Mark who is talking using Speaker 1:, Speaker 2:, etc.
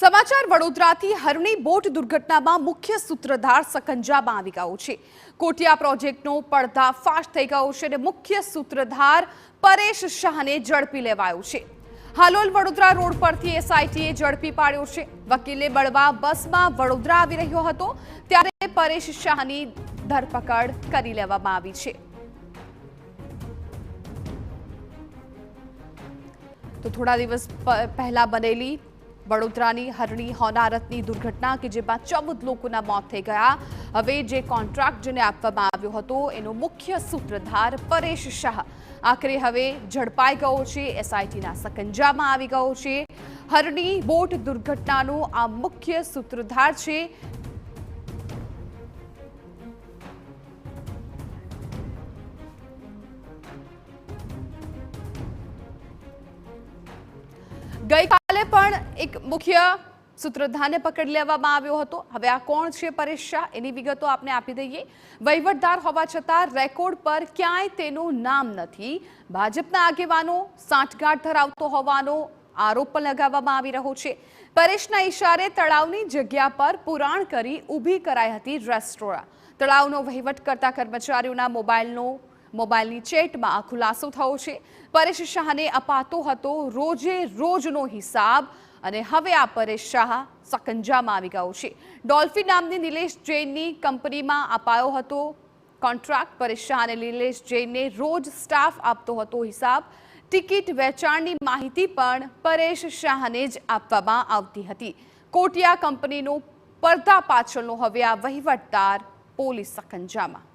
Speaker 1: સમાચાર વડોદરાથી હરણી બોટ દુર્ઘટનામાં મુખ્ય સૂત્રધાર સકંજામાં આવી ગયો છે। કોટિયા પ્રોજેક્ટનો પર્દાફાશ થઈ ગયો છે અને મુખ્ય સૂત્રધાર પરેશ શાહને ઝડપી લેવાયો છે। હાલોલ વડોદરા રોડ પરથી એસઆઈટીએ ઝડપી પાડ્યો છે। વકીલે બળવા બસમાં વડોદરા આવી રહ્યો હતો ત્યારે પરેશ શાહની ધરપકડ કરી લેવામાં આવી છે। તો થોડા દિવસ પહેલા બનેલી વડોદરાની હરણી હોનારતની દુર્ઘટના કે જેમાં 14 લોકોના મોત થઈ ગયા। હવે જે કોન્ટ્રાક્ટ જેને આપવામાં આવ્યો હતો એનો મુખ્ય સૂત્રધાર પરેશ શાહ આખરે હવે ઝડપાઈ ગયો છે, એસઆઈટીના સકંજામાં આવી ગયો છે। હરણી બોટ દુર્ઘટનાનો આ મુખ્ય સૂત્રધાર છે। ગઈકાલે પણ એક મુખ્ય સૂત્રધારને પકડી લેવામાં આવ્યો હતો। હવે આ કોણ છે પરેશ શાહ એની વિગતો આપને આપી દઈએ। વહીવટદાર હોવા છતાં રેકોર્ડ પર ક્યાંય તેનું નામ નથી। ભાજપના આગેવાનો સાંઠગાંઠ ધરાવતો હોવાનો આરોપ પણ લગાવવામાં આવી રહ્યો છે। પરેશના ઇશારે તળાવની જગ્યા પર પુરાણ કરી ઊભી કરાઈ હતી રેસ્ટોરાં। તળાવનો વહીવટ કરતા કર્મચારીઓના મોબાઈલની ચેટમાં આ ખુલાસો થયો છે। પરેશ શાહને અપાતો હતો રોજે રોજનો હિસાબ અને હવે આ પરેશ શાહ સકંજામાં આવી ગયો છે। ડોલ્ફિન નામની નિલેશ જૈનની કંપનીમાં અપાયો હતો કોન્ટ્રાક્ટ। પરેશ શાહ અને નિલેશ જૈનને રોજ સ્ટાફ આપતો હતો હિસાબ। ટિકિટ વેચાણની માહિતી પણ પરેશ શાહને જ આપવામાં આવતી હતી। કોટિયા કંપનીનો પડદા પાછળનો હવે આ વહીવટદાર પોલીસ સકંજામાં।